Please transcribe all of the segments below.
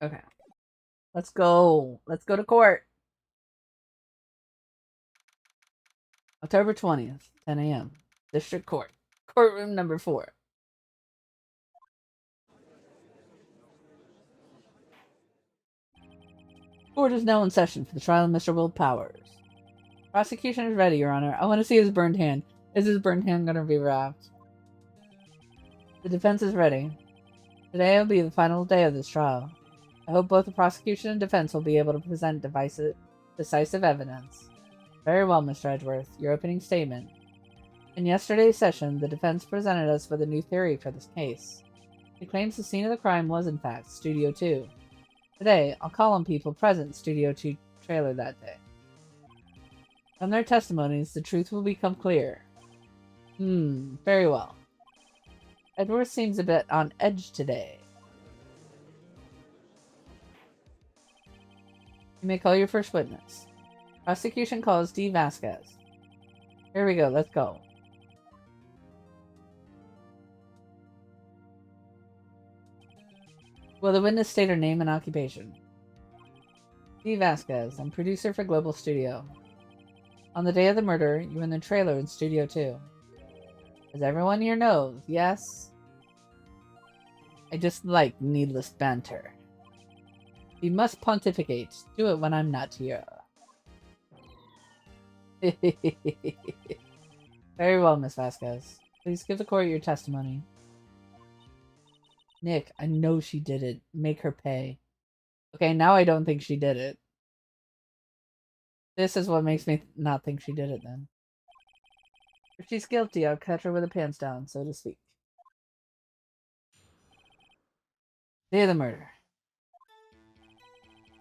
Okay. Let's go. Let's go to court. October 20th, 10 a.m. District Court. Courtroom number 4. Court is now in session for the trial of Mr. Will Powers. Prosecution is ready, Your Honor. I want to see his burned hand. Is his burned hand going to be wrapped? The defense is ready. Today will be the final day of this trial. I hope both the prosecution and defense will be able to present decisive evidence. Very well, Mr. Edgeworth. Your opening statement. In yesterday's session, the defense presented us with a new theory for this case. It claims the scene of the crime was, in fact, Studio 2. Today, I'll call on people present in Studio 2 trailer that day. From their testimonies, the truth will become clear. Very well. Edgeworth seems a bit on edge today. You may call your first witness. Prosecution calls D. Vasquez. Here we go, let's go. Will the witness state her name and occupation? D. Vasquez, I'm producer for Global Studio. On the day of the murder, you were in the trailer in Studio 2. As everyone here knows, yes? I just like needless banter. You must pontificate. Do it when I'm not here. Very well, Miss Vasquez. Please give the court your testimony. Nick, I know she did it. Make her pay. Okay, now I don't think she did it. This is what makes me not think she did it then. If she's guilty, I'll catch her with her pants down, so to speak. Day of the murder.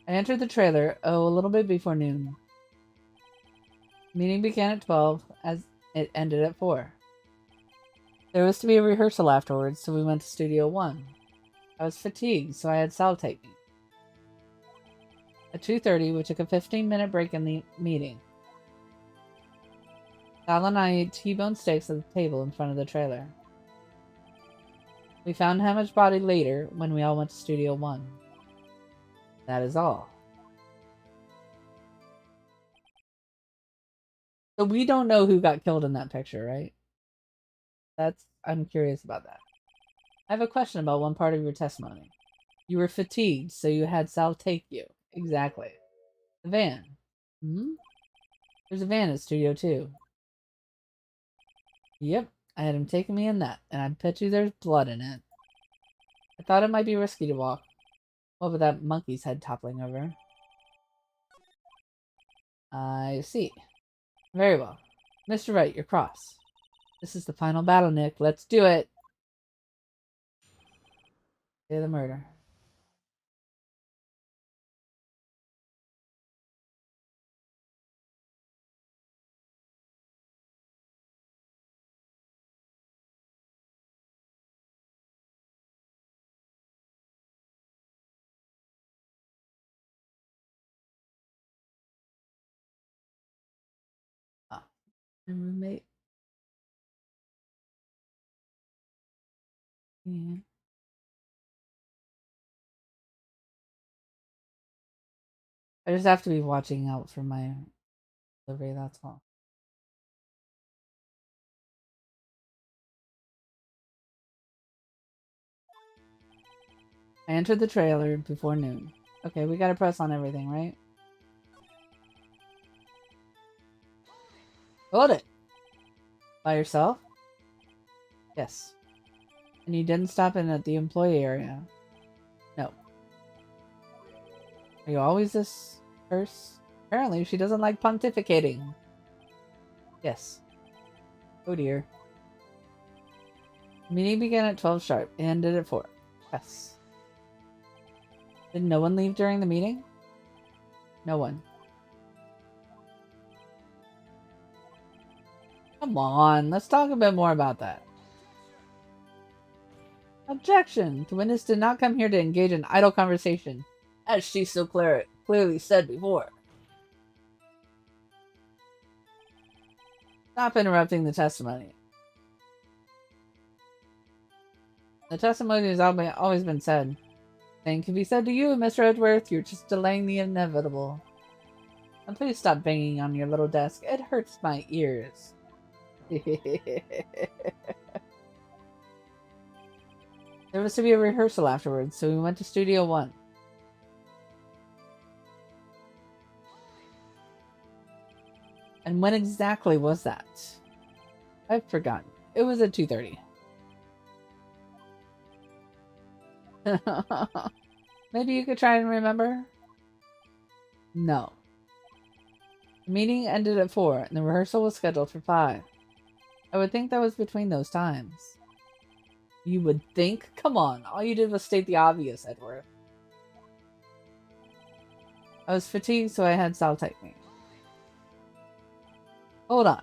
I entered the trailer, a little bit before noon. Meeting began at 12, as it ended at 4. There was to be a rehearsal afterwards, so we went to Studio 1. I was fatigued, so I had Sal take me. At 2:30, we took a 15-minute break in the meeting. Sal and I ate T-bone steaks at the table in front of the trailer. We found Hemma's body later when we all went to Studio 1. That is all. So we don't know who got killed in that picture, right? I'm curious about that. I have a question about one part of your testimony. You were fatigued, so you had Sal take you. Exactly. The van. There's a van at Studio 2. Yep, I had him taking me in that, and I bet you there's blood in it. I thought it might be risky to walk. What with that monkey's head toppling over? I see. Very well. Mr. Wright, you're cross. This is the final battle, Nick. Let's do it! Day of the murder. Ah, my roommate. Yeah. I just have to be watching out for my delivery, that's all. I entered the trailer before noon. Okay, we gotta press on everything, right? Hold it! By yourself? Yes. And you didn't stop in at the employee area? No. Are you always this curse? Apparently, she doesn't like pontificating. Yes. Oh dear. The meeting began at 12 sharp and ended at 4. Yes. Did no one leave during the meeting? No one. Come on, let's talk a bit more about that. Objection! The witness did not come here to engage in idle conversation, as she so clearly said before. Stop interrupting the testimony. The testimony has always been said. Same can be said to you, Mr. Edworth. You're just delaying the inevitable. And please stop banging on your little desk. It hurts my ears. There was to be a rehearsal afterwards, so we went to Studio 1. And when exactly was that? I've forgotten. It was at 2:30. Maybe you could try and remember? No. The meeting ended at 4, and the rehearsal was scheduled for 5. I would think that was between those times. You would think? Come on, all you did was state the obvious, Edward. I was fatigued, so I had Sal take me. Hold on.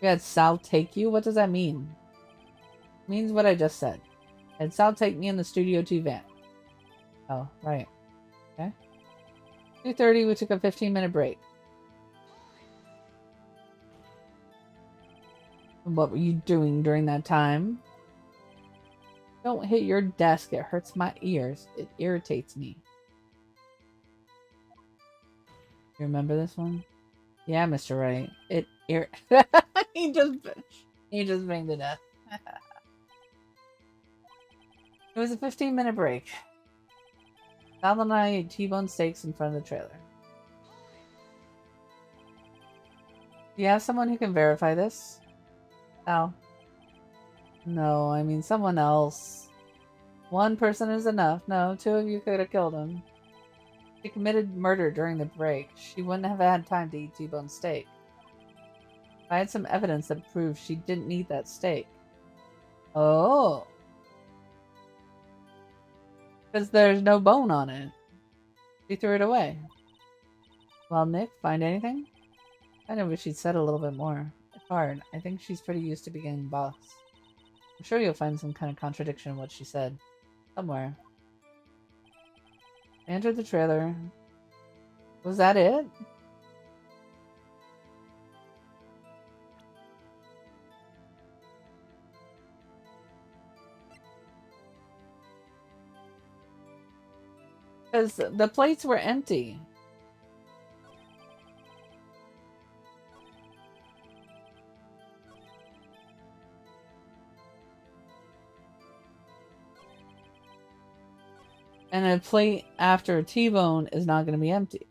You had Sal take you? What does that mean? It means what I just said. I had Sal take me in the Studio 2 van. Oh, right. Okay. 2:30, we took a 15-minute break. What were you doing during that time? Don't hit your desk. It hurts my ears. It irritates me. You remember this one? Yeah, Mr. Wright. He just banged the desk. It was a 15-minute break. Sal and I ate T-bone steaks in front of the trailer. Do you have someone who can verify this? Sal? No, I mean someone else. One person is enough. No, 2 of you could have killed him. She committed murder during the break. She wouldn't have had time to eat T-bone steak. I had some evidence that proved she didn't eat that steak. Oh. Because there's no bone on it. She threw it away. Well, Nick, find anything? I wish she'd said a little bit more. It's hard. I think she's pretty used to being boss. I'm sure you'll find some kind of contradiction in what she said. Somewhere. I entered the trailer. Was that it? Because the plates were empty. And a plate after a T-bone is not going to be empty.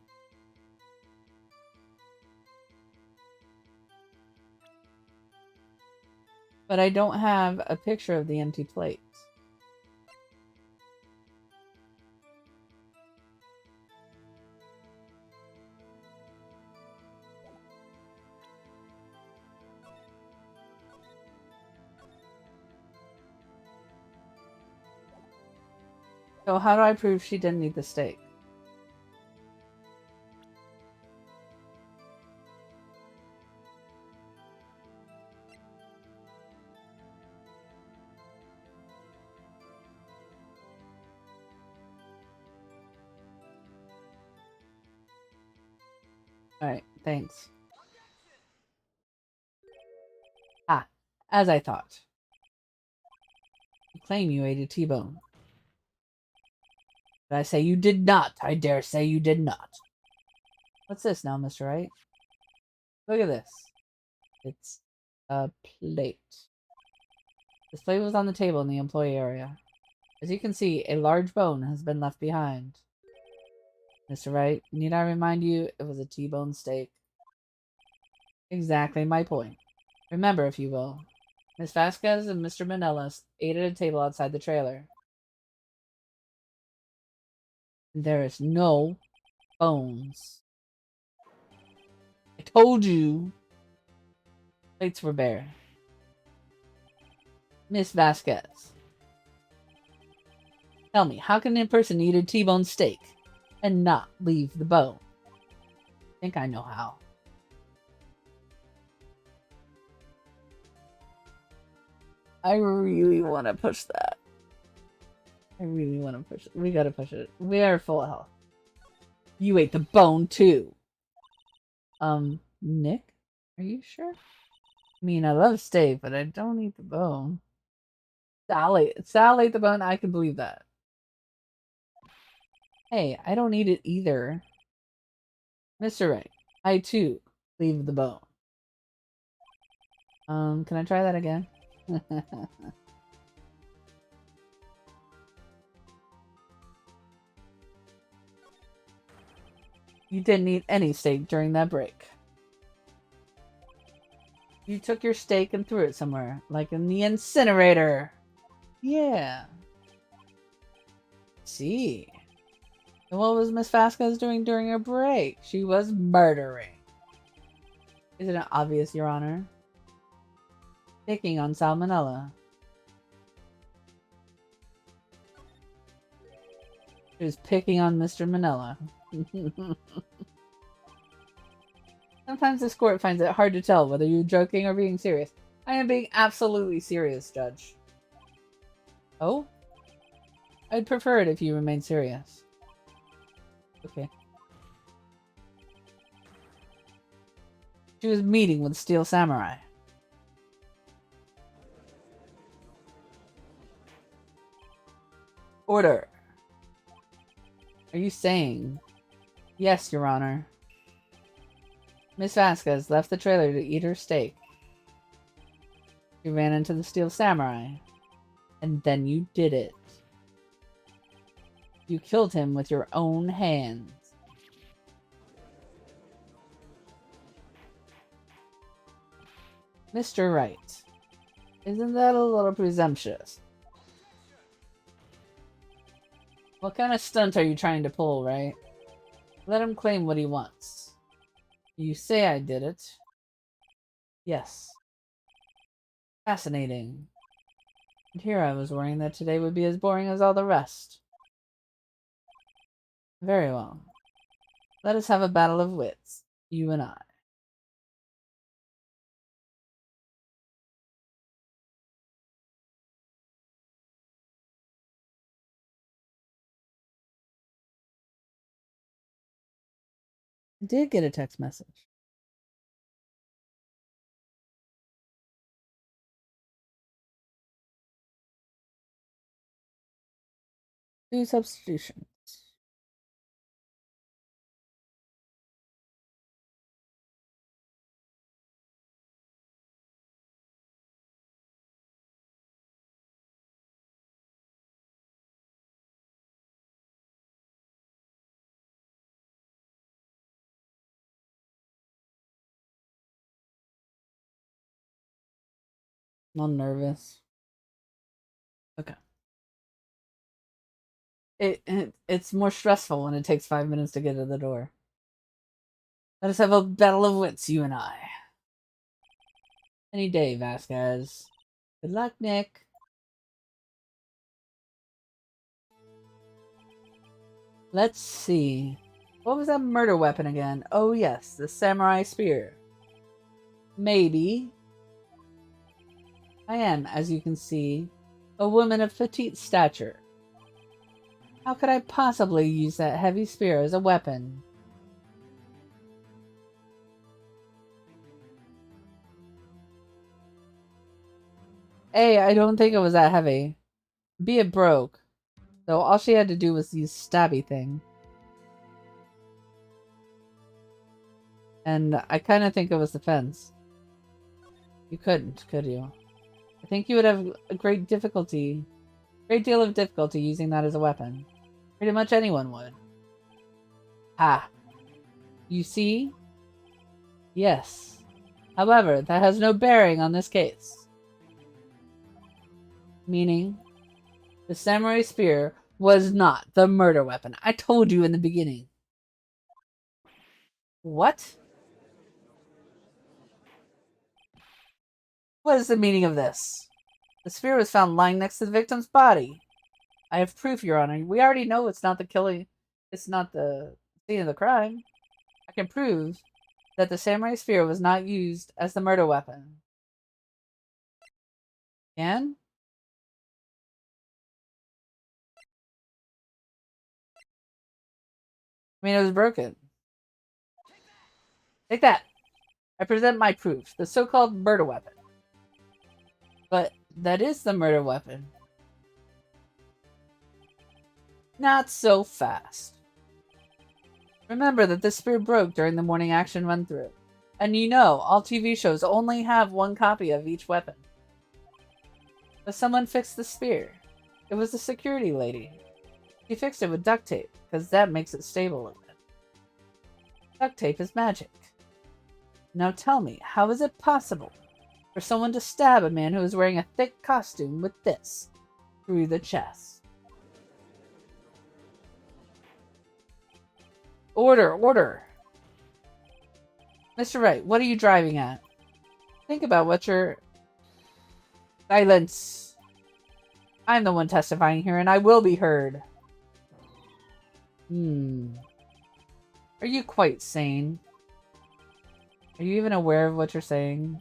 But I don't have a picture of the empty plate. So how do I prove she didn't eat the steak? Alright, thanks. Ah, as I thought. You claim you ate a T-bone. But I say you did not. I dare say you did not. What's this now, Mr. Wright? Look at this. It's a plate. This plate was on the table in the employee area. As you can see, a large bone has been left behind. Mr. Wright, need I remind you, it was a T-bone steak. Exactly my point. Remember, if you will, Miss Vasquez and Mr. Manellas ate at a table outside the trailer. There is no bones. I told you. Plates were bare. Miss Vasquez. Tell me, how can a person eat a T-bone steak and not leave the bone? I think I know how. I really want to push that. I really want to push it. We gotta push it. We are full health. You ate the bone too. Nick? Are you sure? I mean, I love steak, but I don't eat the bone. Sal ate the bone. I can believe that. Hey, I don't need it either. Mr. Right, I too leave the bone. Can I try that again? You didn't eat any steak during that break. You took your steak and threw it somewhere, like in the incinerator. Yeah. See. And what was Miss Vasquez doing during her break? She was murdering. Isn't it obvious, Your Honor? Picking on salmonella. She was picking on Mr. Manila. Sometimes this court finds it hard to tell whether you're joking or being serious. I am being absolutely serious, Judge. Oh? I'd prefer it if you remained serious. Okay. She was meeting with Steel Samurai. Order. Are you saying? Yes, Your Honor. Miss Vasquez left the trailer to eat her steak. You ran into the Steel Samurai. And then you did it. You killed him with your own hands. Mr. Wright. Isn't that a little presumptuous? What kind of stunt are you trying to pull, right? Let him claim what he wants. You say I did it. Yes. Fascinating. And here I was worrying that today would be as boring as all the rest. Very well. Let us have a battle of wits, you and I. I did get a text message. Two substitutions. I'm nervous. Okay. It's more stressful when it takes 5 minutes to get to the door. Let us have a battle of wits, you and I. Any day, Vasquez. Good luck, Nick. Let's see. What was that murder weapon again? Oh yes, the samurai spear. Maybe. I am, as you can see, a woman of petite stature. How could I possibly use that heavy spear as a weapon? A, I don't think it was that heavy. B, it broke. So all she had to do was use stabby thing. And I kind of think it was the fence. You couldn't, could you? I think you would have a great deal of difficulty using that as a weapon. Pretty much anyone would. Ha! You see? Yes. However, that has no bearing on this case. Meaning, the samurai spear was not the murder weapon. I told you in the beginning. What? What is the meaning of this? The spear was found lying next to the victim's body. I have proof, Your Honor. We already know it's not the scene of the crime. I can prove that the samurai spear was not used as the murder weapon. Can? I mean, it was broken. Take that. I present my proof, the so-called murder weapon. But that is the murder weapon. Not so fast. Remember that this spear broke during the morning action run-through. And you know, all TV shows only have one copy of each weapon. But someone fixed the spear. It was the security lady. She fixed it with duct tape, because that makes it stable again. Duct tape is magic. Now tell me, how is it possible for someone to stab a man who is wearing a thick costume with this through the chest? Order, order! Mr. Wright, what are you driving at? Think about what you're... Silence! I'm the one testifying here, and I will be heard. Are you quite sane? Are you even aware of what you're saying?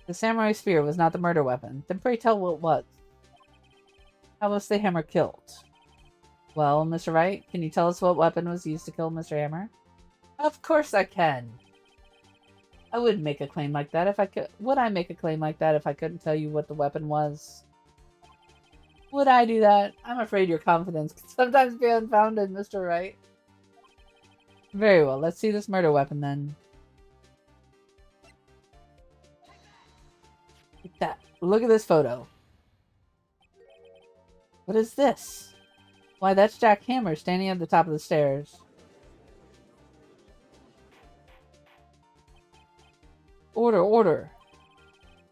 The samurai spear was not the murder weapon. Then pray tell what was. How was the hammer killed? Well, Mr. Wright, can you tell us what weapon was used to kill Mr. Hammer? Of course I can. I wouldn't make a claim like that if I could. Would I make a claim like that if I couldn't tell you what the weapon was? Would I do that? I'm afraid your confidence can sometimes be unfounded, Mr. Wright. Very well, let's see this murder weapon then. Look at this photo. What is this? Why, that's Jack Hammer standing at the top of the stairs. Order, order.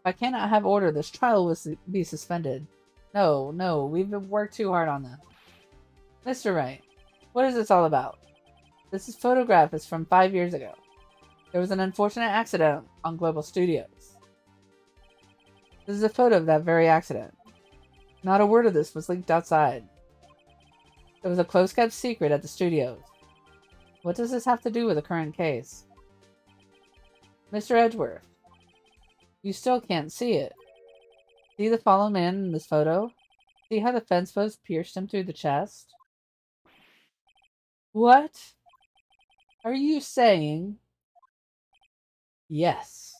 If I cannot have order, this trial will be suspended. No, we've worked too hard on this. Mr. Wright, what is this all about? This photograph is from 5 years ago. There was an unfortunate accident on Global Studios. This is a photo of that very accident. Not a word of this was leaked outside. It was a close-kept secret at the studios. What does this have to do with the current case? Mr. Edgeworth, you still can't see it. See the fallen man in this photo? See how the fence post pierced him through the chest? What? Are you saying? Yes.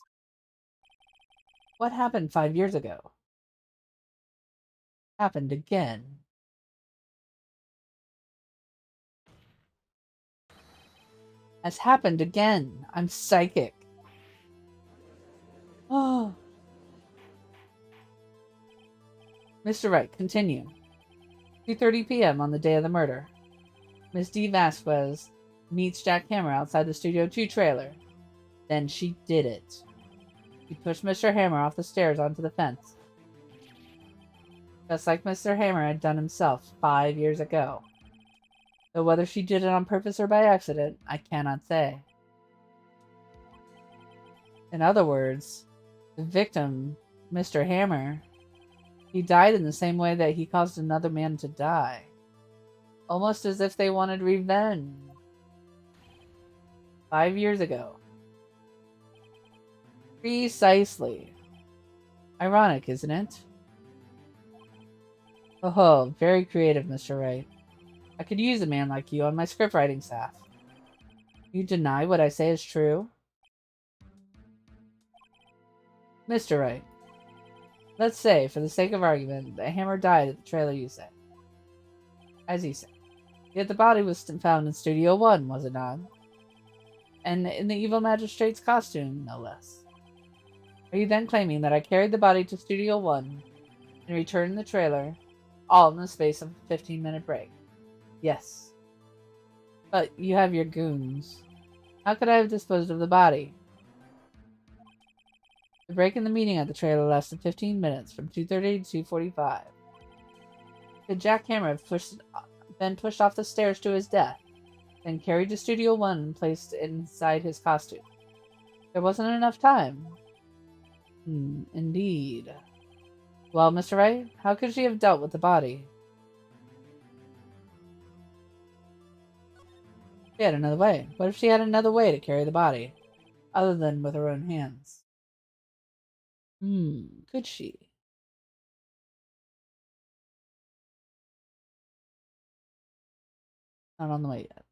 What happened 5 years ago? Happened again. Has happened again. I'm psychic. Oh. Mr. Wright, continue. 2:30 p.m. on the day of the murder. Miss D. Vasquez meets Jack Hammer outside the Studio 2 trailer. Then she did it. She pushed Mr. Hammer off the stairs onto the fence. Just like Mr. Hammer had done himself 5 years ago. Though whether she did it on purpose or by accident, I cannot say. In other words, the victim, Mr. Hammer, he died in the same way that he caused another man to die. Almost as if they wanted revenge. 5 years ago. Precisely. Ironic, isn't it? Oh, very creative, Mr. Wright. I could use a man like you on my scriptwriting staff. You deny what I say is true? Mr. Wright, let's say, for the sake of argument, that Hammer died at the trailer you say. As you say. Yet the body was found in Studio 1, was it not? And in the evil magistrate's costume, no less. Are you then claiming that I carried the body to Studio 1 and returned the trailer, all in the space of a 15-minute break? Yes. But you have your goons. How could I have disposed of the body? The break in the meeting at the trailer lasted 15 minutes, from 2:30 to 2:45. Could Jack Hammer have been pushed off the stairs to his death, then carried to Studio 1 and placed inside his costume? There wasn't enough time. Indeed. Well, Mr. Wright, how could she have dealt with the body? She had another way. What if she had another way to carry the body, other than with her own hands? Could she? Not on the way yet.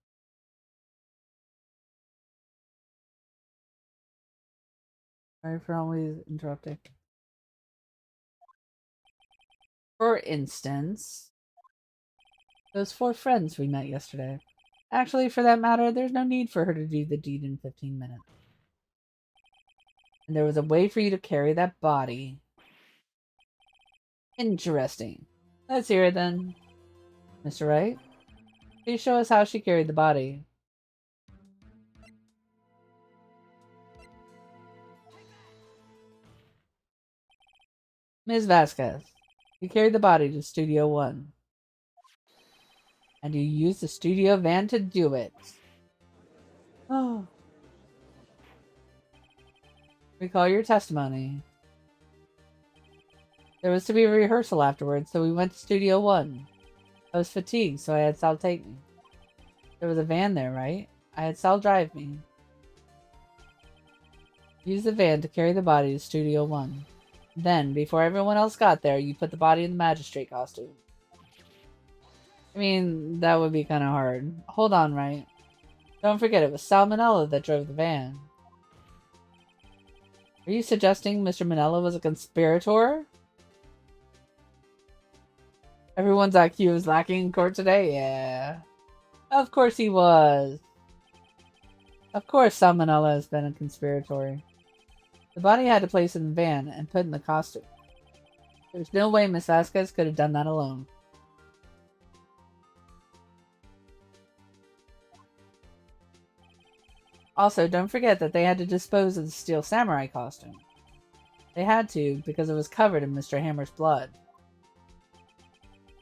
Sorry for always interrupting. For instance, those 4 friends we met yesterday. Actually, for that matter, there's no need for her to do the deed in 15 minutes. And there was a way for you to carry that body. Interesting. Let's hear it then. Mr. Wright, please show us how she carried the body. Ms. Vasquez, you carried the body to Studio 1. And you used the studio van to do it. Oh. Recall your testimony. There was to be a rehearsal afterwards, so we went to Studio 1. I was fatigued, so I had Sal take me. There was a van there, right? I had Sal drive me. Use the van to carry the body to Studio 1. Then, before everyone else got there, you put the body in the magistrate costume. I mean, that would be kind of hard. Hold on, right? Don't forget, it was Sal Manella that drove the van. Are you suggesting Mr. Manella was a conspirator? Everyone's IQ is lacking in court today? Yeah. Of course he was. Of course Sal Manella has been a conspirator. The body had to place in the van and put in the costume. There's no way Miss Vasquez could have done that alone. Also, don't forget that they had to dispose of the steel samurai costume. They had to because it was covered in Mr. Hammer's blood.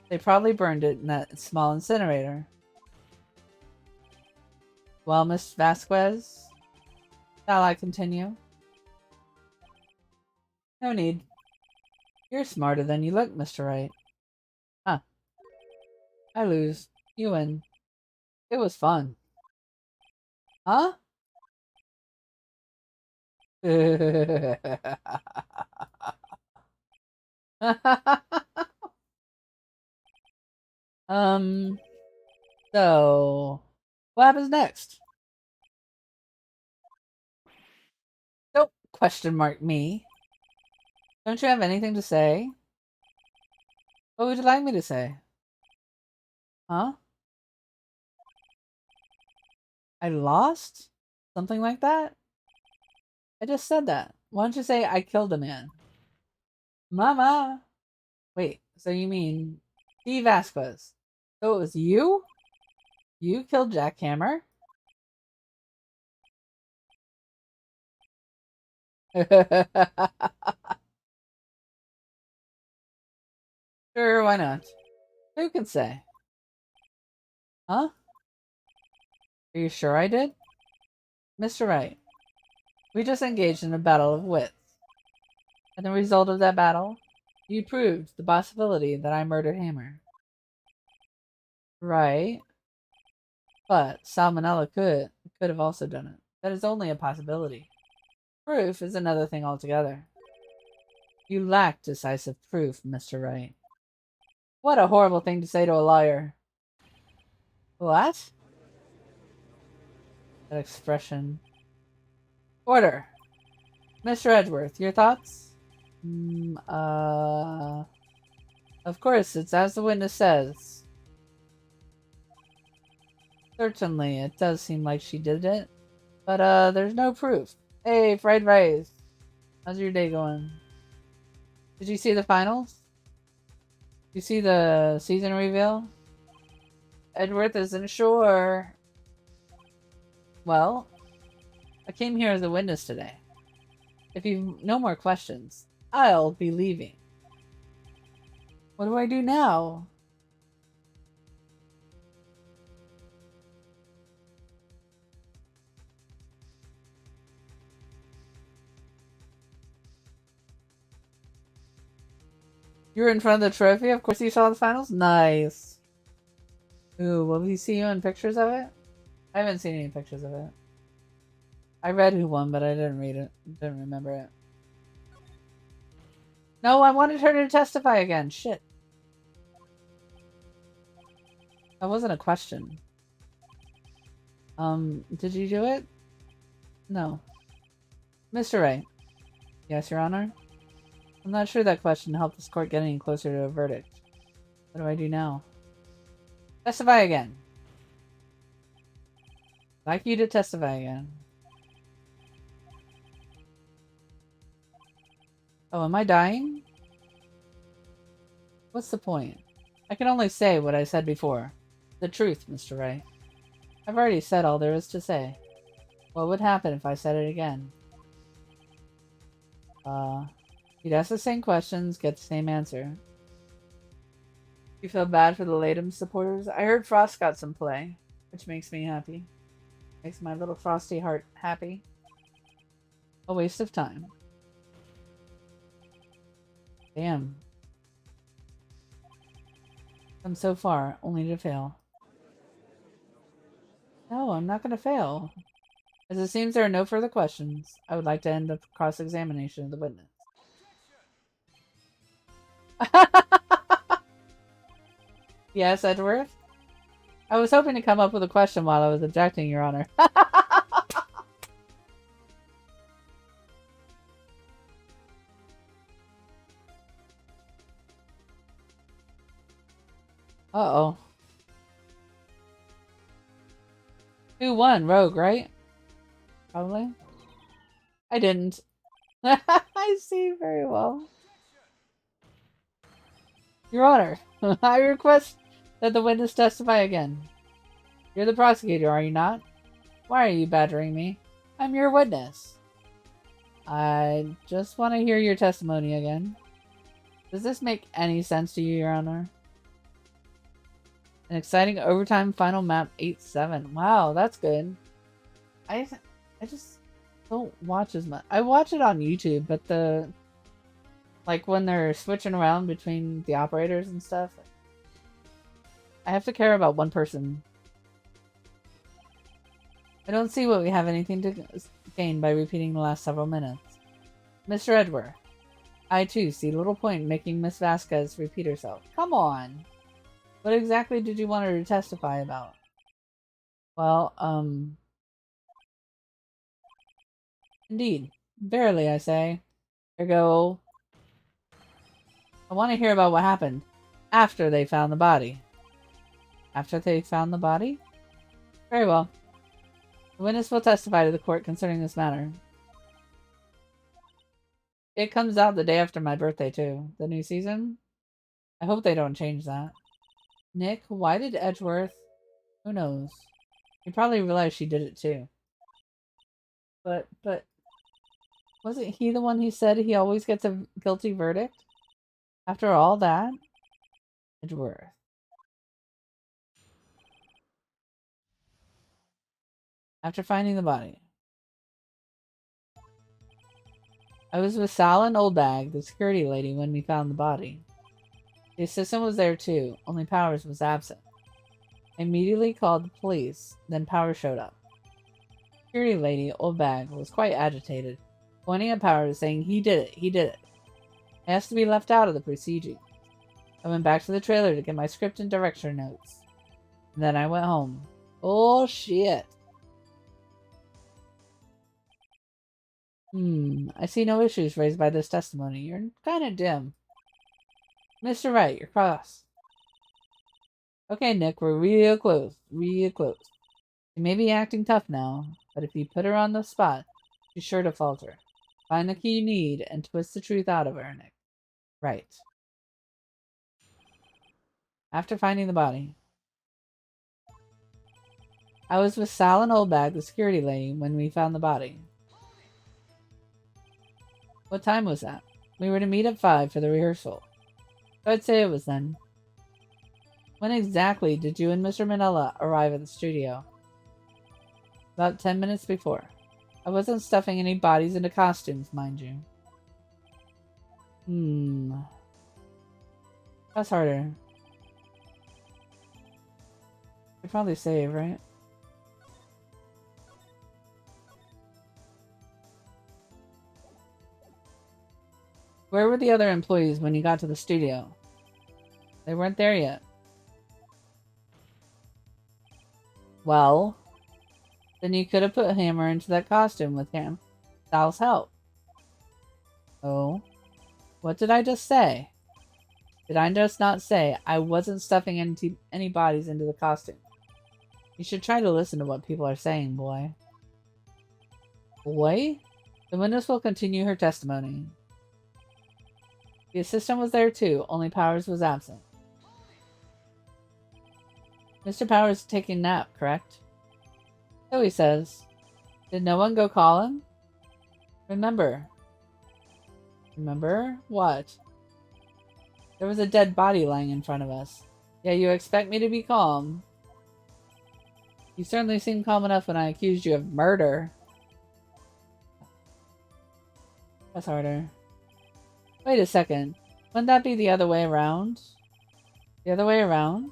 They probably burned it in that small incinerator. Well, Miss Vasquez, shall I continue? No need. You're smarter than you look, Mr. Wright. Huh. I lose. You win. It was fun. Huh? um, so, what happens next? Don't question mark me. Don't you have anything to say? What would you like me to say? Huh? I lost? Something like that? I just said that. Why don't you say I killed a man? Mama! Wait, so you mean Steve Vasquez? So it was you? You killed Jack Hammer? Sure, why not? Who can say? Huh? Are you sure I did? Mr. Wright, we just engaged in a battle of wits. And the result of that battle, you proved the possibility that I murdered Hammer. Right. But Salmonella could have also done it. That is only a possibility. Proof is another thing altogether. You lack decisive proof, Mr. Wright. What a horrible thing to say to a liar. What? That expression. Order. Mr. Edgeworth, your thoughts? Of course, it's as the witness says. Certainly, it does seem like she did it. But, there's no proof. Hey, fried rice. How's your day going? Did you see the finals? Did you see the season reveal? Edgeworth isn't sure. Well, I came here as a witness today. If you've no more questions, I'll be leaving. What do I do now? You were in front of the trophy? Of course you saw the finals? Nice. Ooh, will we see you in pictures of it? I haven't seen any pictures of it. I read who won, but I didn't read it. Didn't remember it. No, I wanted her to testify again. Shit. That wasn't a question. Did you do it? No. Mr. Ray. Yes, Your Honor? I'm not sure that question helped this court get any closer to a verdict. What do I do now? Testify again. Like you to testify again. Oh, am I dying? What's the point? I can only say what I said before. The truth, Mr. Wright. I've already said all there is to say. What would happen if I said it again? You'd ask the same questions, get the same answer. You feel bad for the Latham supporters? I heard Frost got some play, which makes me happy. Makes my little frosty heart happy. A waste of time. Damn. Come so far, only to fail. No, I'm not going to fail. As it seems there are no further questions, I would like to end the cross-examination of the witness. Yes, Edgeworth? I was hoping to come up with a question while I was objecting, Your Honor. Uh-oh. 2-1, Rogue, right? Probably. I didn't. I see very well. Your Honor, I request that the witness testify again. You're the prosecutor, are you not? Why are you badgering me? I'm your witness. I just want to hear your testimony again. Does this make any sense to you, Your Honor? An exciting overtime final map 8-7. Wow, that's good. I just don't watch as much. I watch it on YouTube, but like when they're switching around between the operators and stuff, I have to care about one person. I don't see what we have anything to gain by repeating the last several minutes. Mr. Edward, I too see little point in making Miss Vasquez repeat herself. Come on! What exactly did you want her to testify about? Well, indeed. Verily, I say. Ergo, I want to hear about what happened after they found the body. After they found the body? Very well. The witness will testify to the court concerning this matter. It comes out the day after my birthday, too. The new season? I hope they don't change that. Nick, why did Edgeworth? Who knows? He probably realized she did it, too. But, wasn't he the one who said he always gets a guilty verdict? After all that? Edgeworth. After finding the body. I was with Sal and Oldbag, the security lady, when we found the body. The assistant was there too, only Powers was absent. I immediately called the police, then Powers showed up. Security lady, Oldbag, was quite agitated, pointing at Powers saying he did it, he did it. I asked to be left out of the proceedings. I went back to the trailer to get my script and director notes. And then I went home. Oh shit. I see no issues raised by this testimony. You're kinda dim. Mr. Wright, you're cross. Okay, Nick, we're real close. Real close. You may be acting tough now, but if you put her on the spot, she's sure to falter. Find the key you need and twist the truth out of her, Nick. Right. After finding the body. I was with Sal and Oldbag, the security lady, when we found the body. What time was that? We were to meet at 5 for the rehearsal. So I'd say it was then. When exactly did you and Mr. Manila arrive at the studio? About 10 minutes before. I wasn't stuffing any bodies into costumes, mind you. That's harder. I'd probably save, right? Where were the other employees when you got to the studio? They weren't there yet. Well, then you could have put Hammer into that costume with him. Sal's help. Oh? What did I just say? Did I just not say I wasn't stuffing any bodies into the costume? You should try to listen to what people are saying, boy. Boy? The witness will continue her testimony. The assistant was there too, only Powers was absent. Mr. Powers is taking a nap, correct? So he says. Did no one go call him? Remember. Remember? What? There was a dead body lying in front of us. Yeah, you expect me to be calm. You certainly seemed calm enough when I accused you of murder. That's harder. Wait a second. Wouldn't that be the other way around? The other way around?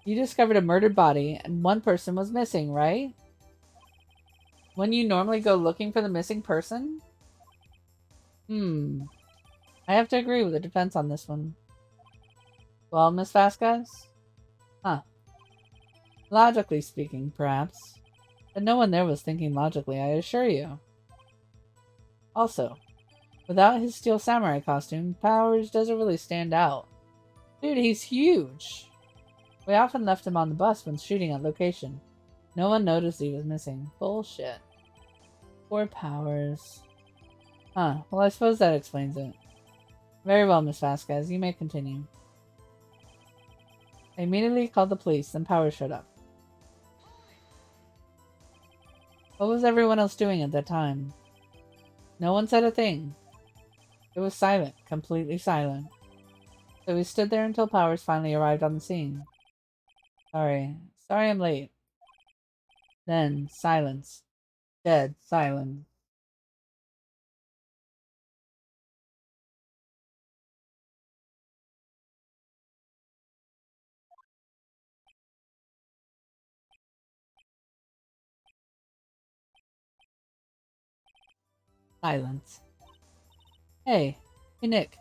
You discovered a murdered body and one person was missing, right? Wouldn't you normally go looking for the missing person? I have to agree with the defense on this one. Well, Miss Vasquez? Huh. Logically speaking, perhaps. But no one there was thinking logically, I assure you. Also, without his steel samurai costume, Powers doesn't really stand out. Dude, he's huge! We often left him on the bus when shooting at location. No one noticed he was missing. Bullshit. Poor Powers. Huh, well I suppose that explains it. Very well, Miss Vasquez, you may continue. I immediately called the police, then Powers showed up. What was everyone else doing at that time? No one said a thing. It was silent, completely silent. So we stood there until Powers finally arrived on the scene. Sorry I'm late. Then, silence. Dead silence. Silence. Hey Nick.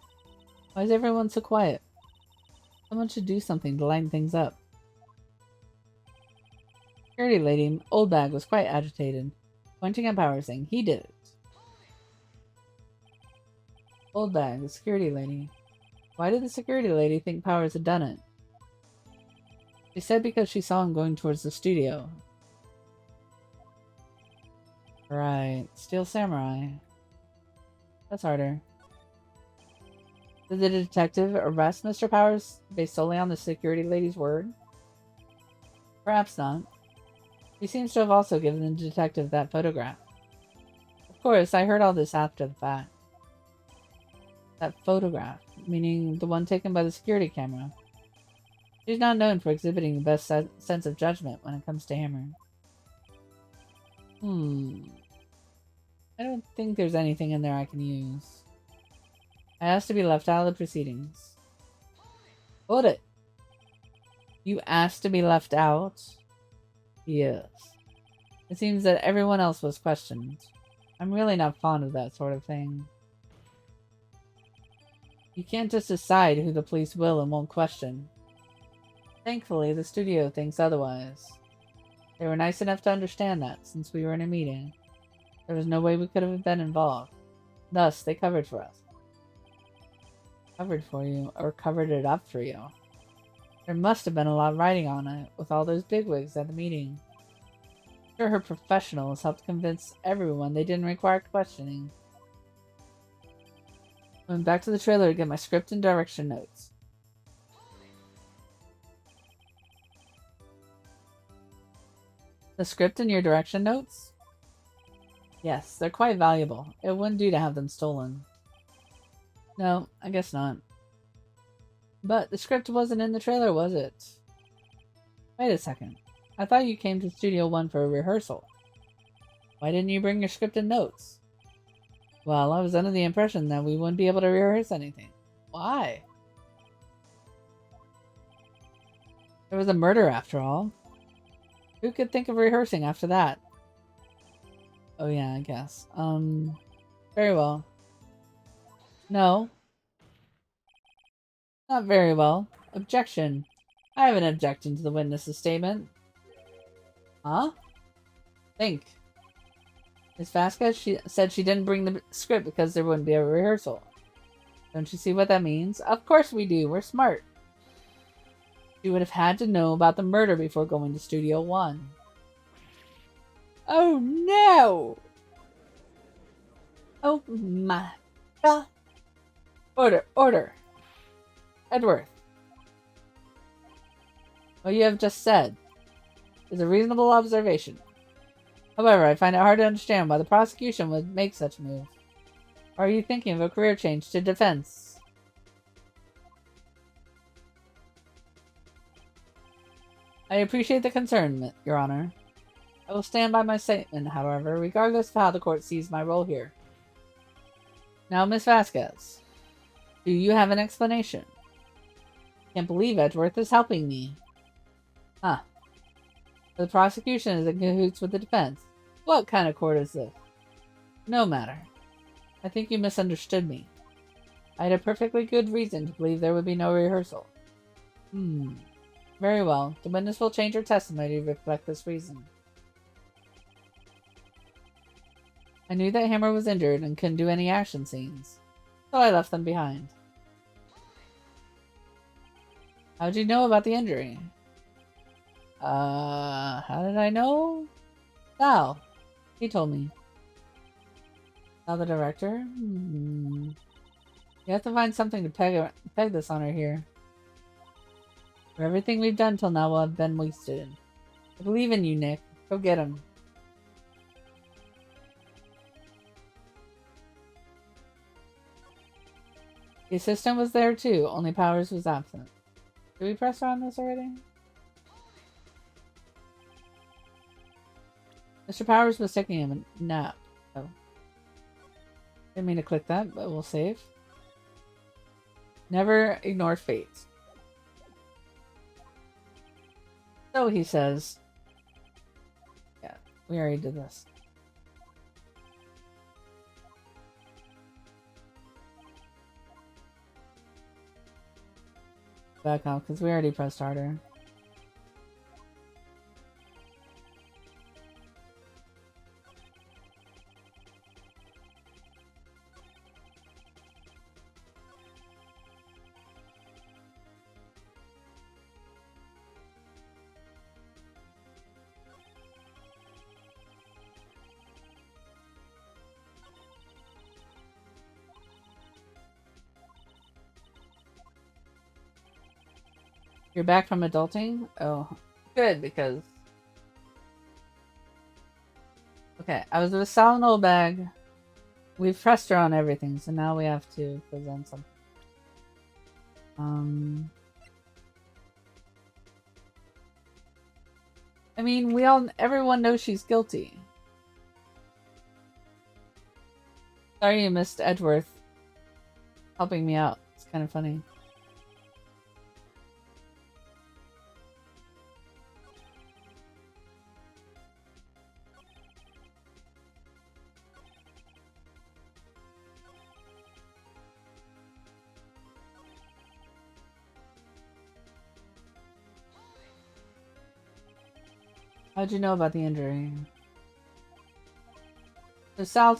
Why is everyone so quiet? Someone should do something to lighten things up. Security lady, Old Bag, was quite agitated, pointing at Powers saying he did it. Old Bag, the security lady. Why did the security lady think Powers had done it? She said because she saw him going towards the studio. Right. Steel Samurai. That's harder. Did the detective arrest Mr. Powers based solely on the security lady's word? Perhaps not. He seems to have also given the detective that photograph. Of course, I heard all this after the fact. That photograph, meaning the one taken by the security camera. She's not known for exhibiting the best sense of judgment when it comes to hammering. I don't think there's anything in there I can use. I asked to be left out of the proceedings. Hold it! You asked to be left out? Yes. It seems that everyone else was questioned. I'm really not fond of that sort of thing. You can't just decide who the police will and won't question. Thankfully, the studio thinks otherwise. They were nice enough to understand that, since we were in a meeting. There was no way we could have been involved. Thus, they covered for us. Covered for you, or covered it up for you. There must have been a lot of writing on it, with all those bigwigs at the meeting. I'm sure her professionals helped convince everyone they didn't require questioning. I went back to the trailer to get my script and direction notes. The script and your direction notes? Yes, they're quite valuable. It wouldn't do to have them stolen. No, I guess not. But the script wasn't in the trailer, was it? Wait a second. I thought you came to Studio 1 for a rehearsal. Why didn't you bring your script and notes? Well, I was under the impression that we wouldn't be able to rehearse anything. Why? There was a murder after all. Who could think of rehearsing after that? Oh yeah, I guess. Very well. No. Not very well. Objection. I have an objection to the witness's statement. Huh? Think. Miss Vasquez, she said she didn't bring the script because there wouldn't be a rehearsal. Don't you see what that means? Of course we do. We're smart. She would have had to know about the murder before going to Studio One. Oh no! Oh my god. Order, order. Edward. What you have just said is a reasonable observation. However, I find it hard to understand why the prosecution would make such a move. Or are you thinking of a career change to defense? I appreciate the concern, Your Honor. I will stand by my statement, however, regardless of how the court sees my role here. Now, Miss Vasquez, do you have an explanation? Can't believe Edgeworth is helping me. Huh. The prosecution is in cahoots with the defense. What kind of court is this? No matter. I think you misunderstood me. I had a perfectly good reason to believe there would be no rehearsal. Very well. The witness will change her testimony to reflect this reason. I knew that Hammer was injured and couldn't do any action scenes, so I left them behind. How'd you know about the injury? How did I know? Sal. He told me. Sal the director? You have to find something to peg this on her here. For everything we've done till now will have been wasted. I believe in you, Nick. Go get him. The assistant was there too, only Powers was absent. Did we press her on this already? Mr. Powers was taking him a nap. Oh. Didn't mean to click that, but we'll save. Never ignore fate. So he says. Yeah, we already did this. Back off, because we already pressed harder. You're back from adulting? Oh, good, because... Okay, I was with Sal and Oldbag. We've pressed her on everything, so now we have to present something. I mean, everyone knows she's guilty. Sorry you missed Edgeworth helping me out. It's kind of funny. How'd you know about the injury? So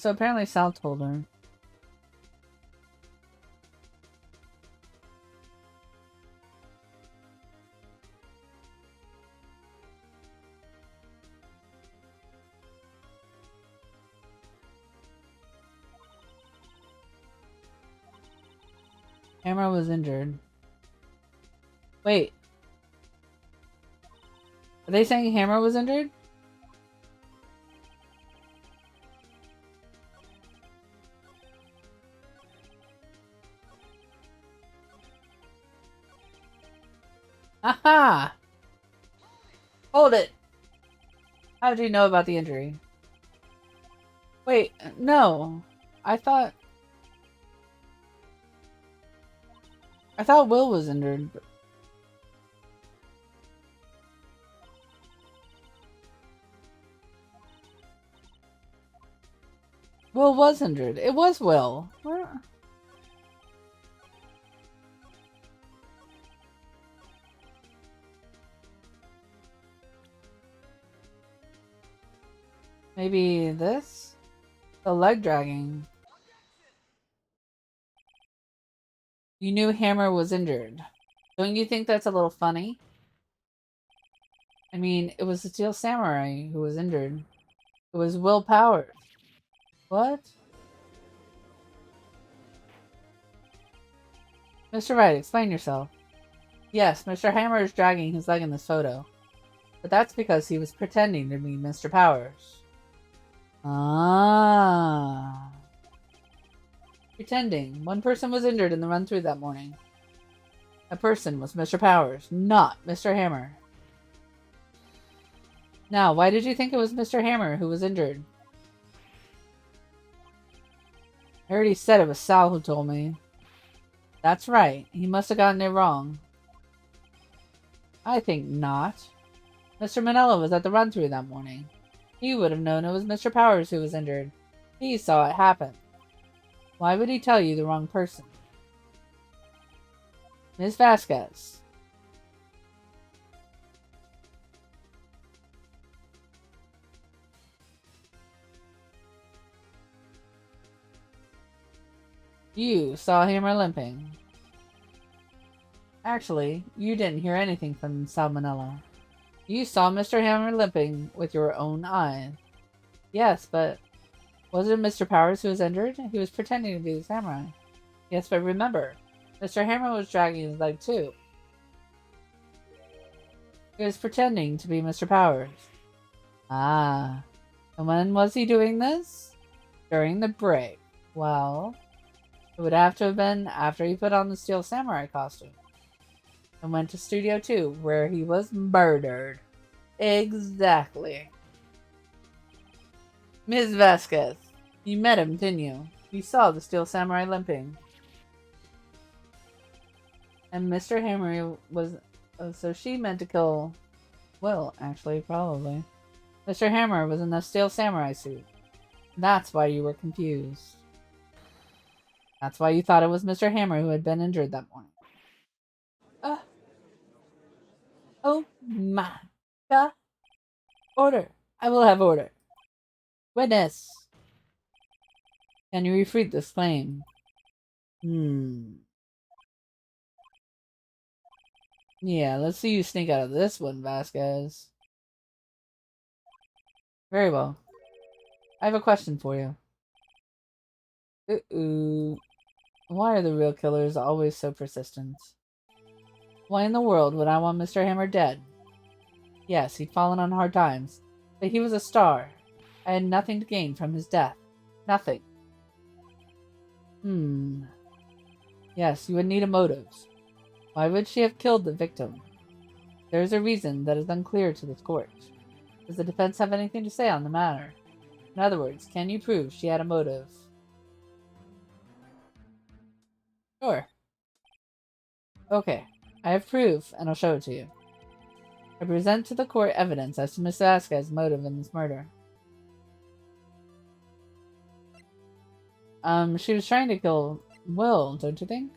apparently Sal told her. Hammer was injured. Wait. Are they saying Hammer was injured? Aha! Hold it! How did you know about the injury? Wait, no. I thought Will was injured. Will was injured. It was Will. What? Maybe this? The leg dragging. You knew Hammer was injured. Don't you think that's a little funny? I mean, it was the Steel Samurai who was injured. It was Will Powers. What? Mr. Wright, explain yourself. Yes, Mr. Hammer is dragging his leg in this photo. But that's because he was pretending to be Mr. Powers. Ah. Pretending. One person was injured in the run-through that morning. That person was Mr. Powers, not Mr. Hammer. Now, why did you think it was Mr. Hammer who was injured? I already said it was Sal who told me. That's right. He must have gotten it wrong. I think not. Mr. Manella was at the run-through that morning. He would have known it was Mr. Powers who was injured. He saw it happen. Why would he tell you the wrong person? Miss Vasquez. You saw Hammer limping. Actually, you didn't hear anything from Salmonella. You saw Mr. Hammer limping with your own eyes. Yes, but was it Mr. Powers who was injured? He was pretending to be the samurai. Yes, but remember, Mr. Hammer was dragging his leg too. He was pretending to be Mr. Powers. Ah. And when was he doing this? During the break. Well, it would have to have been after he put on the Steel Samurai costume. And went to Studio 2, where he was murdered. Exactly. Ms. Vasquez, you met him, didn't you? You saw the Steel Samurai limping. And Mr. Hammer was... so she meant to kill... Will, actually, probably. Mr. Hammer was in the Steel Samurai suit. That's why you were confused. That's why you thought it was Mr. Hammer who had been injured that morning. Oh my god. Order. I will have order. Witness. Can you refute this claim? Yeah, let's see you sneak out of this one, Vasquez. Very well. I have a question for you. Uh-oh. Why are the real killers always so persistent? Why in the world would I want Mr. Hammer dead? Yes, he'd fallen on hard times, but he was a star. I had nothing to gain from his death. Nothing. Yes, you would need a motive. Why would she have killed the victim? There is a reason that is unclear to this court. Does the defense have anything to say on the matter? In other words, can you prove she had a motive? Sure. Okay, I have proof, and I'll show it to you. I present to the court evidence as to Miss Vasquez's motive in this murder. She was trying to kill Will, don't you think?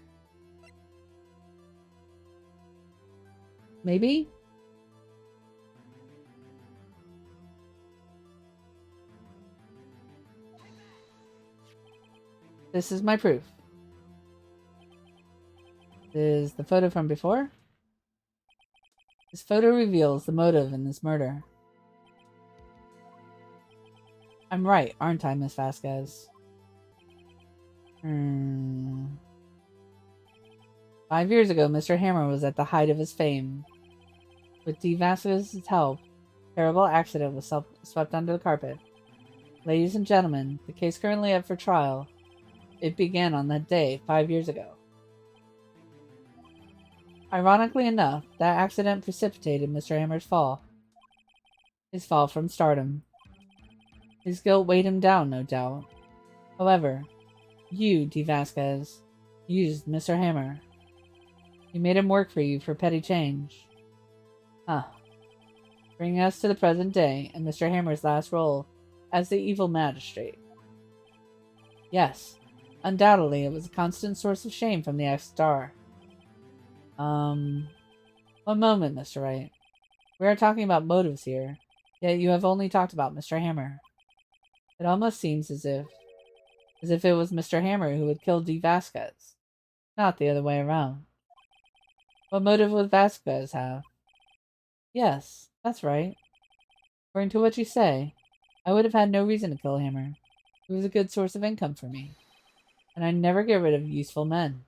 Maybe? This is my proof. This is the photo from before? This photo reveals the motive in this murder. I'm right, aren't I, Miss Vasquez? 5 years ago, Mr. Hammer was at the height of his fame. With D. Vasquez's help, a terrible accident was swept under the carpet. Ladies and gentlemen, the case currently up for trial. It began on that day 5 years ago. Ironically enough, that accident precipitated Mr. Hammer's fall. His fall from stardom. His guilt weighed him down, no doubt. However, you, D. Vasquez, used Mr. Hammer. You made him work for you for petty change. Bringing us to the present day and Mr. Hammer's last role as the evil magistrate. Yes, undoubtedly it was a constant source of shame from the ex-star. One moment, Mr. Wright. We are talking about motives here, yet you have only talked about Mr. Hammer. It almost seems as if it was Mr. Hammer who had killed D. Vasquez, not the other way around. What motive would Vasquez have? Yes, that's right. According to what you say, I would have had no reason to kill Hammer. He was a good source of income for me. And I never get rid of useful men.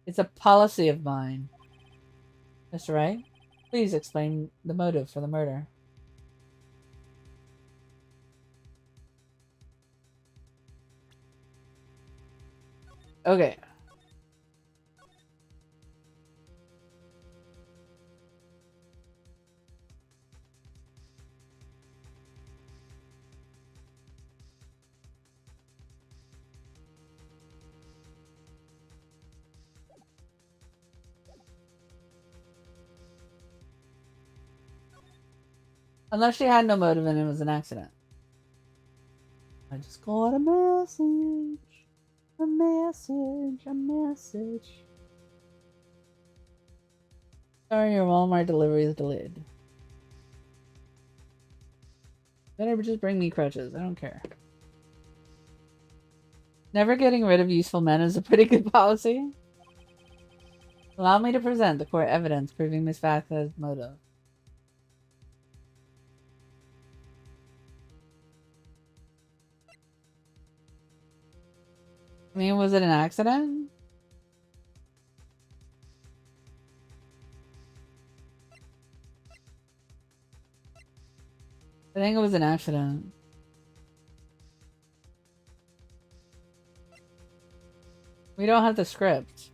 It's a policy of mine. Mr. Wright, please explain the motive for the murder. Okay. Unless she had no motive and it was an accident. I just got a message. A message. A message. Sorry, your Walmart delivery is delayed. Better just bring me crutches. I don't care. Never getting rid of useful men is a pretty good policy. Allow me to present the court evidence proving Miss Vasquez's motive. I mean, was it an accident? I think it was an accident. We don't have the script.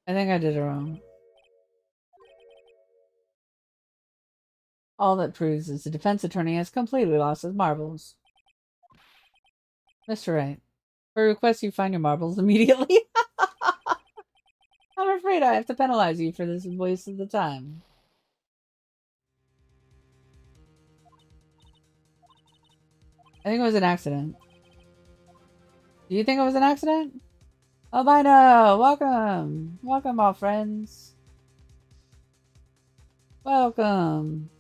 I think I did it wrong. All that proves is the defense attorney has completely lost his marbles. Mr. Wright, I request you find your marbles immediately. I'm afraid I have to penalize you for this waste of the time. I think it was an accident. Do you think it was an accident? Albino, welcome! Welcome, all friends. Welcome.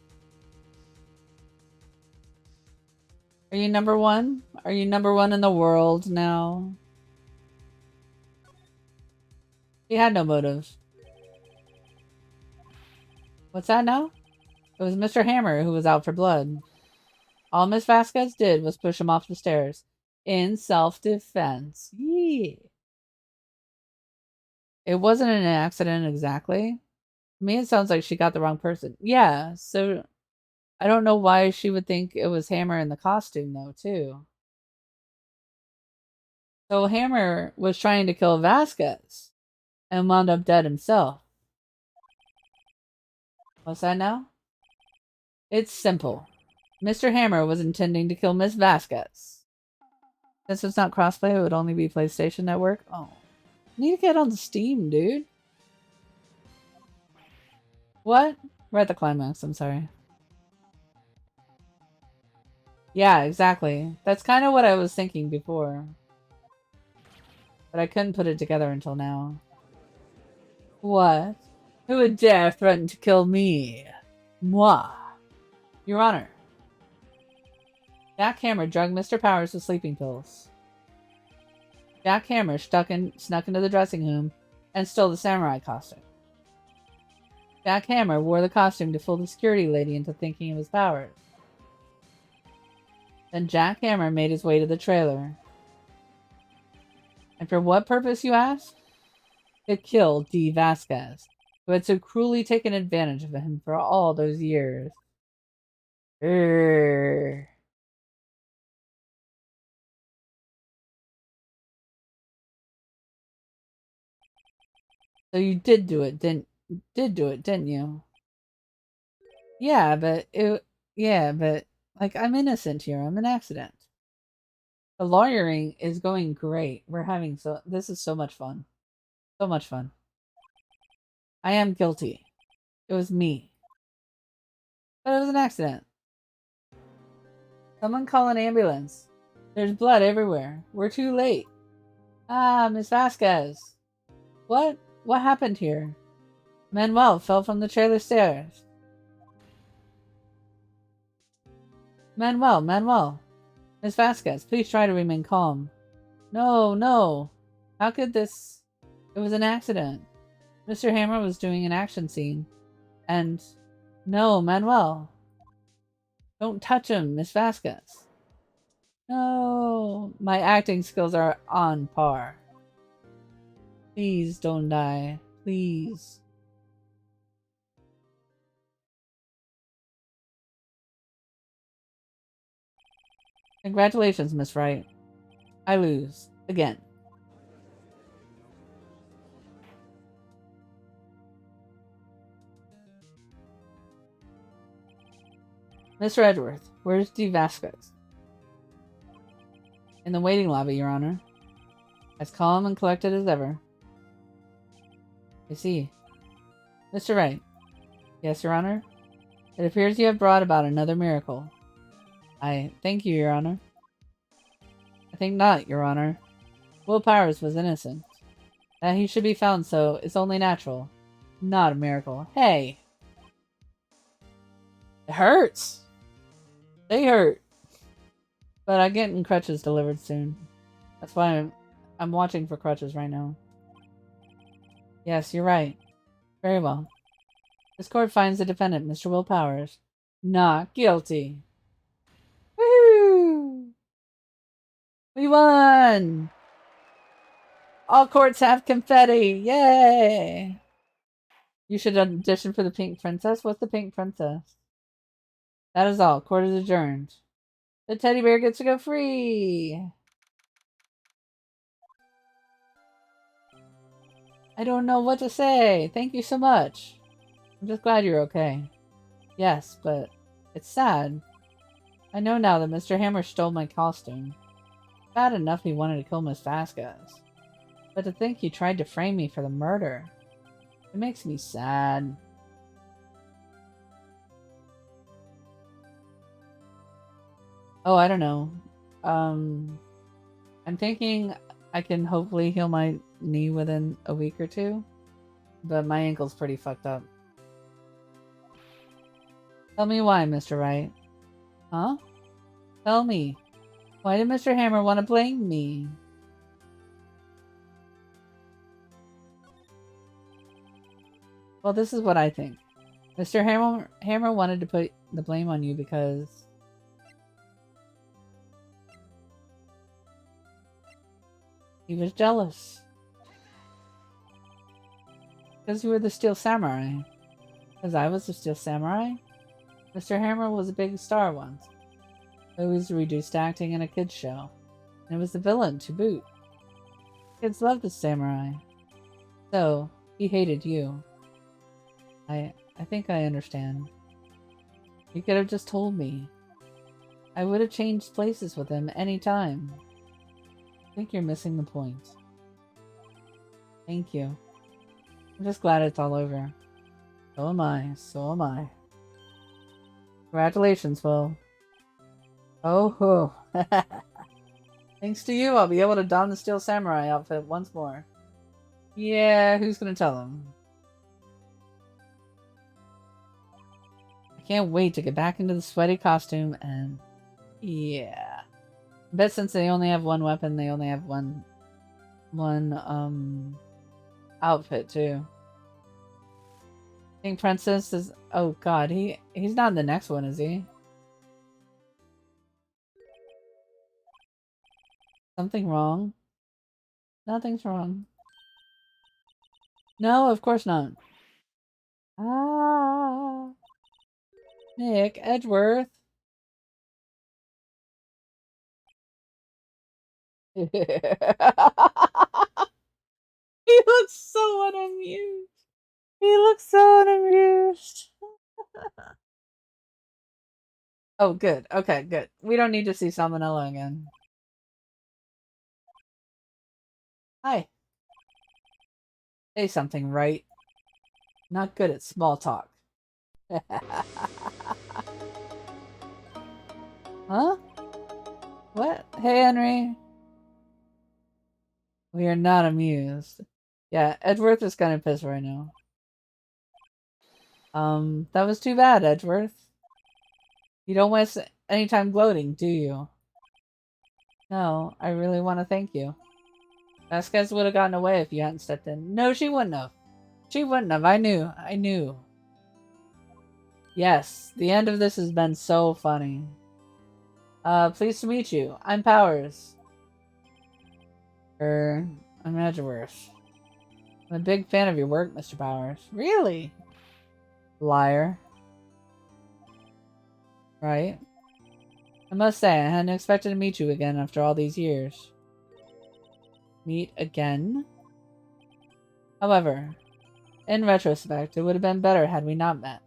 Are you number one? Are you number one in the world now? He had no motive. What's that now? It was Mr. Hammer who was out for blood. All Miss Vasquez did was push him off the stairs. In self-defense. Yeah. It wasn't an accident exactly. To me, it sounds like she got the wrong person. Yeah, so I don't know why she would think it was Hammer in the costume, though, too. So Hammer was trying to kill Vasquez and wound up dead himself. What's that now? It's simple. Mr. Hammer was intending to kill Miss Vasquez. Since it's not crossplay, it would only be PlayStation Network. Oh. Need to get on Steam, dude. What? We're at the climax, I'm sorry. Yeah, exactly. That's kind of what I was thinking before. But I couldn't put it together until now. What? Who would dare threaten to kill me? Moi. Your Honor. Jack Hammer drugged Mr. Powers with sleeping pills. Jack Hammer snuck into the dressing room and stole the samurai costume. Jack Hammer wore the costume to fool the security lady into thinking it was Powers. Then Jack Hammer made his way to the trailer. And for what purpose, you ask? To kill D. Vasquez, who had so cruelly taken advantage of him for all those years. Urgh. So you did do it, didn't you? Yeah, but like I'm innocent here. I'm an accident. The lawyering is going great. We're having this is so much fun. So much fun. I am guilty. It was me. But it was an accident. Someone call an ambulance. There's blood everywhere. We're too late. Ah, Miss Vasquez. What? What happened here? Manuel fell from the trailer stairs. Manuel. Miss Vasquez, please try to remain calm. No, no. How could this... It was an accident. Mr. Hammer was doing an action scene. And... No, Manuel. Don't touch him, Miss Vasquez. No. My acting skills are on par. Please don't die. Please. Congratulations, Miss Wright. I lose. Again. Mr. Edgeworth, where's D. Vasquez? In the waiting lobby, Your Honor. As calm and collected as ever. I see. Mr. Wright. Yes, Your Honor? It appears you have brought about another miracle. I thank you, Your Honor. I think not, Your Honor. Will Powers was innocent. That he should be found so is only natural. Not a miracle. Hey! It hurts! They hurt! But I'm getting crutches delivered soon. That's why I'm watching for crutches right now. Yes, you're right. Very well. This court finds the defendant, Mr. Will Powers, not guilty. Woohoo! We won! All courts have confetti! Yay! You should audition for the Pink Princess? What's the Pink Princess? That is all. Court is adjourned. The teddy bear gets to go free! I don't know what to say. Thank you so much. I'm just glad you're okay. Yes, but it's sad. I know now that Mr. Hammer stole my costume. Bad enough he wanted to kill Miss Vasquez. But to think he tried to frame me for the murder. It makes me sad. Oh, I don't know. I'm thinking I can hopefully heal my knee within a week or two. But my ankle's pretty fucked up. Tell me why, Mr. Wright. Huh? Tell me. Why did Mr. Hammer want to blame me? Well, this is what I think. Mr. Hammer wanted to put the blame on you because... he was jealous. Because you were the Steel Samurai. Because I was the Steel Samurai? Mr. Hammer was a big star once. Always reduced to acting in a kid's show. And it was the villain, to boot. Kids loved the samurai. So, he hated you. I think I understand. You could have just told me. I would have changed places with him any time. I think you're missing the point. Thank you. I'm just glad it's all over. So am I. So am I. Congratulations, Will. Oh ho. Thanks to you, I'll be able to don the Steel Samurai outfit once more. Yeah, who's gonna tell him? I can't wait to get back into the sweaty costume and... yeah. I bet since they only have one weapon, they only have one outfit too. King Princess is... oh god, he's not in the next one, is he? Something wrong? Nothing's wrong. No, of course not. Ah, Nick Edgeworth. He looks so unamused. He looks so unamused. Oh, good. Okay, good. We don't need to see Salmonella again. Hi. Say something, right? Not good at small talk. Huh? What? Hey, Henry. We are not amused. Yeah, Edgeworth is kind of pissed right now. That was too bad, Edgeworth. You don't waste any time gloating, do you? No, I really want to thank you. Vasquez would have gotten away if you hadn't stepped in. No, she wouldn't have. She wouldn't have. I knew. I knew. Yes, the end of this has been so funny. Pleased to meet you. I'm Powers. I'm Edgeworth. I'm a big fan of your work, Mr. Powers. Really? Liar. Right? I must say, I hadn't expected to meet you again after all these years. Meet again? However, in retrospect, it would have been better had we not met.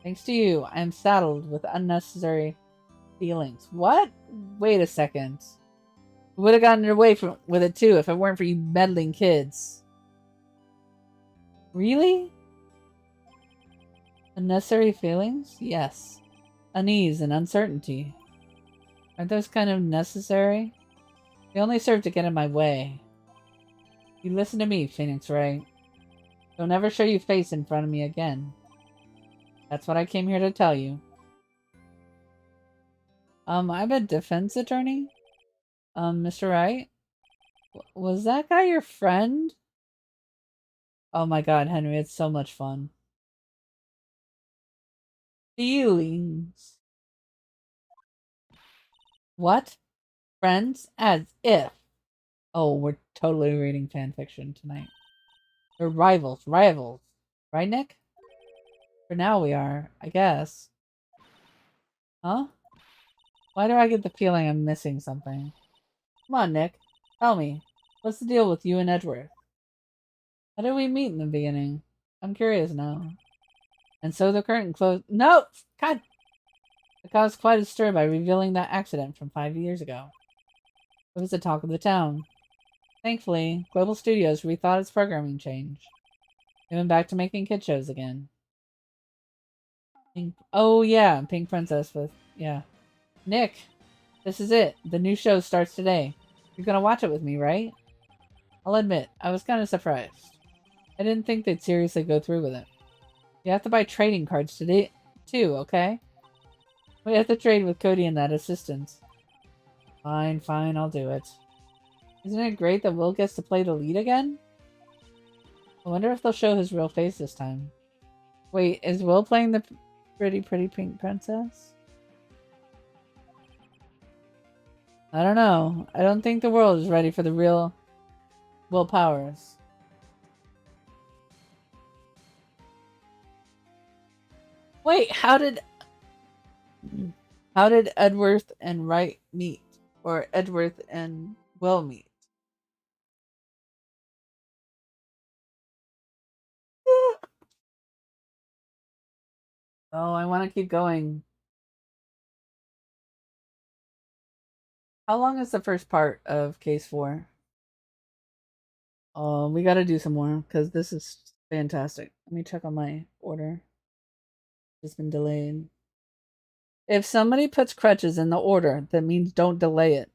Thanks to you, I am saddled with unnecessary feelings. What? Wait a second. Would have gotten away with it too if it weren't for you meddling kids. Really? Unnecessary feelings? Yes. Unease and uncertainty. Aren't those kind of necessary? They only serve to get in my way. You listen to me, Phoenix Wright. Don't ever show your face in front of me again. That's what I came here to tell you. I'm a defense attorney. Mr. Wright? Was that guy your friend? Oh my god, Henry, it's so much fun. Feelings. What? Friends? As if. Oh, we're totally reading fanfiction tonight. We're rivals. Rivals. Right, Nick? For now we are, I guess. Huh? Why do I get the feeling I'm missing something? Come on, Nick. Tell me. What's the deal with you and Edgeworth? How did we meet in the beginning? I'm curious now. And so the curtain closed. No! God! It caused quite a stir by revealing that accident from 5 years ago. It was the talk of the town. Thankfully, Global Studios rethought its programming change. They went back to making kid shows again. Oh yeah, Pink Princess with, yeah. Nick, this is it. The new show starts today. You're gonna watch it with me, right? I'll admit, I was kind of surprised. I didn't think they'd seriously go through with it. You have to buy trading cards today, too, okay? We have to trade with Cody and that assistant. Fine, fine, I'll do it. Isn't it great that Will gets to play the lead again? I wonder if they'll show his real face this time. Wait, is Will playing the pretty pink princess? I don't know. I don't think the world is ready for the real Will Powers. Wait, how did Edworth and Wright meet? Or Edworth and Will meet? Oh, I want to keep going. How long is the first part of case 4? We gotta do some more because this is fantastic. Let me check on my order. It's been delayed. If somebody puts crutches in the order, that means don't delay it.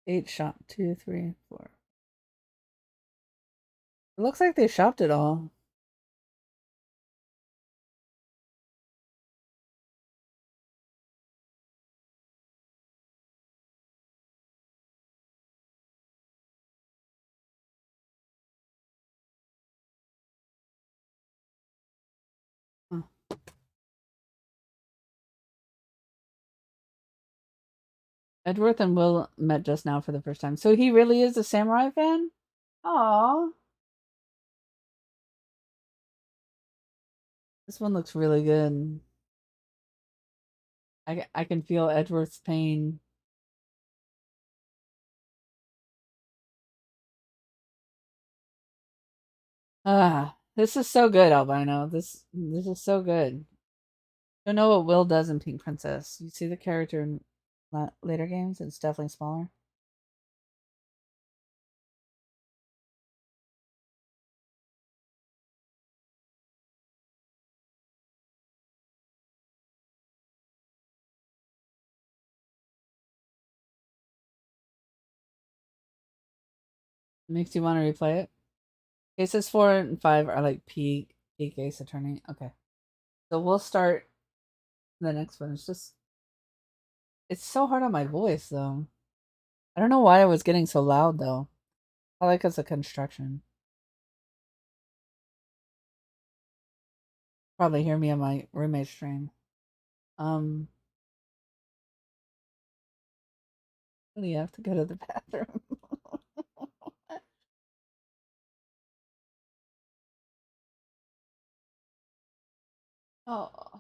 Eight shop, 2, 3, 4. It looks like they shopped it all. Huh. Edworth and Will met just now for the first time. So he really is a samurai fan? Aww. This one looks really good. I can feel Edward's pain. Ah, This is so good, Albino. This is so good. Don't know what Will does in Pink Princess. You see the character in later games. It's definitely smaller. Makes you want to replay it. Cases 4 and 5 are like peak Ace Attorney. Okay, so we'll start the next one. It's so hard on my voice though. I don't know why I was getting so loud though. I like it's a construction. Probably hear me on my roommate stream. Um, really have to go to the bathroom. Oh.